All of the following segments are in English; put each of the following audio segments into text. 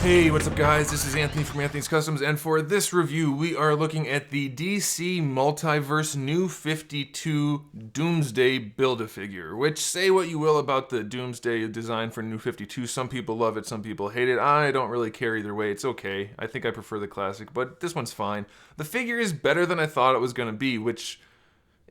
Hey, what's up guys? This is Anthony from AnthonysCustoms, and for this review we are looking at the DC Multiverse New 52 Doomsday Build-A-Figure, which, say what you will about the Doomsday design for New 52, some people love it, some people hate it. I don't really care either way, it's okay. I think I prefer the classic, but this one's fine. The figure is better than I thought it was going to be, which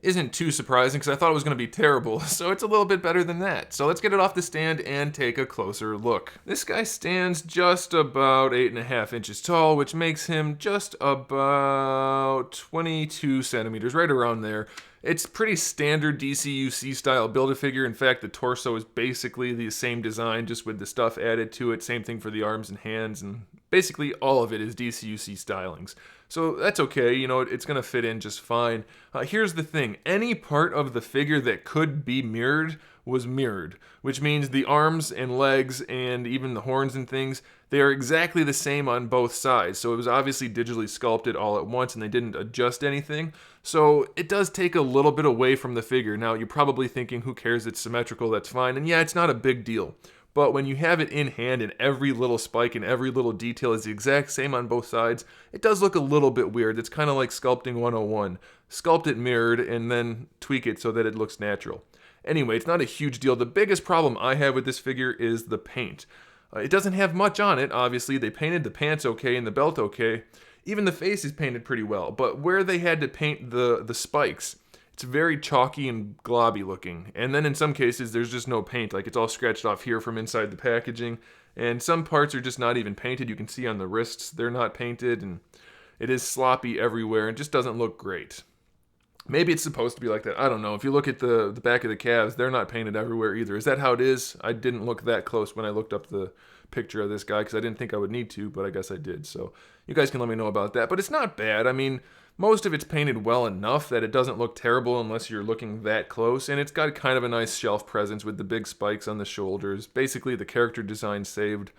isn't too surprising because I thought it was going to be terrible, so it's a little bit better than that. So let's get it off the stand and take a closer look. This guy stands just about 8.5 inches tall, which makes him just about 22 centimeters, right around there. It's pretty standard DCUC style Build-A-Figure. In fact, the torso is basically the same design, just with the stuff added to it. Same thing for the arms and hands, and basically all of it is DCUC stylings. So that's okay, you know, it's gonna fit in just fine. Here's the thing, any part of the figure that could be mirrored was mirrored, which means the arms and legs and even the horns and things, they are exactly the same on both sides. So it was obviously digitally sculpted all at once and they didn't adjust anything. So it does take a little bit away from the figure. Now you're probably thinking, who cares, it's symmetrical, that's fine. And yeah, it's not a big deal. But when you have it in hand and every little spike and every little detail is the exact same on both sides, it does look a little bit weird. It's kind of like sculpting 101. Sculpt it mirrored and then tweak it so that it looks natural. Anyway, it's not a huge deal. The biggest problem I have with this figure is the paint. It doesn't have much on it, obviously. They painted the pants okay and the belt okay. Even the face is painted pretty well. But where they had to paint the spikes, it's very chalky and globby looking. And then in some cases, there's just no paint. Like, it's all scratched off here from inside the packaging. And some parts are just not even painted. You can see on the wrists, they're not painted. And it is sloppy everywhere and just doesn't look great. Maybe it's supposed to be like that. I don't know. If you look at the back of the calves, they're not painted everywhere either. Is that how it is? I didn't look that close when I looked up the picture of this guy because I didn't think I would need to, but I guess I did. So you guys can let me know about that. But it's not bad. I mean, most of it's painted well enough that it doesn't look terrible unless you're looking that close. And it's got kind of a nice shelf presence with the big spikes on the shoulders. Basically, the character design saved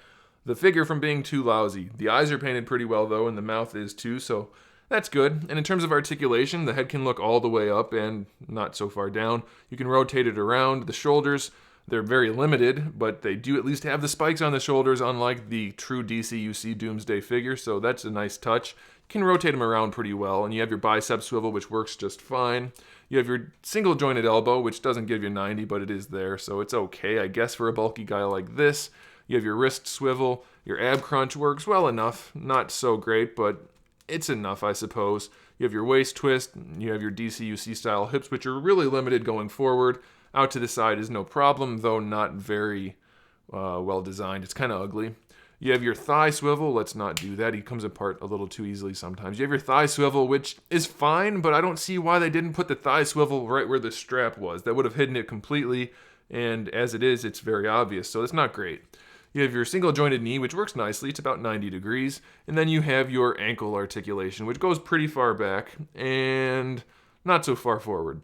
the figure from being too lousy. The eyes are painted pretty well, though, and the mouth is too, so that's good. And in terms of articulation, the head can look all the way up and not so far down. You can rotate it around. The shoulders, they're very limited, but they do at least have the spikes on the shoulders, unlike the true DCUC Doomsday figure, so that's a nice touch. You can rotate them around pretty well, and you have your bicep swivel, which works just fine. You have your single jointed elbow, which doesn't give you 90, but it is there, so it's okay, I guess, for a bulky guy like this. You have your wrist swivel. Your ab crunch works well enough. Not so great, but it's enough, I suppose. You have your waist twist. You have your DCUC style hips, which are really limited going forward. Out to the side is no problem, though not very well designed. It's kind of ugly. You have your thigh swivel. Let's not do that. He comes apart a little too easily sometimes. You have your thigh swivel, which is fine, but I don't see why they didn't put the thigh swivel right where the strap was. That would have hidden it completely, and as it is, it's very obvious, so it's not great. You have your single jointed knee, which works nicely. It's about 90 degrees. And then you have your ankle articulation, which goes pretty far back and not so far forward.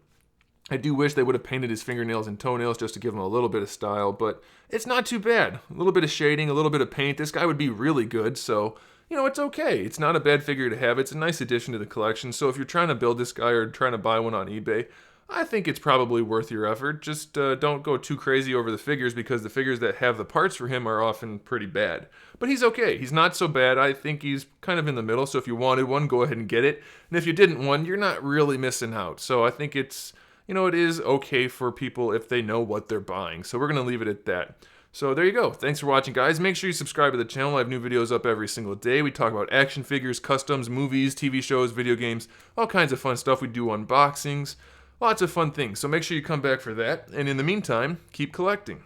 I do wish they would have painted his fingernails and toenails just to give him a little bit of style, but it's not too bad. A little bit of shading, a little bit of paint. This guy would be really good, so, you know, it's okay. It's not a bad figure to have. It's a nice addition to the collection, so if you're trying to build this guy or trying to buy one on eBay, I think it's probably worth your effort. Just don't go too crazy over the figures, because the figures that have the parts for him are often pretty bad. But he's okay. He's not so bad. I think he's kind of in the middle, so if you wanted one, go ahead and get it. And if you didn't one, you're not really missing out. So I think it's, you know, it is okay for people if they know what they're buying. So we're going to leave it at that. So there you go. Thanks for watching, guys. Make sure you subscribe to the channel. I have new videos up every single day. We talk about action figures, customs, movies, TV shows, video games, all kinds of fun stuff. We do unboxings. Lots of fun things, so make sure you come back for that. And in the meantime, keep collecting.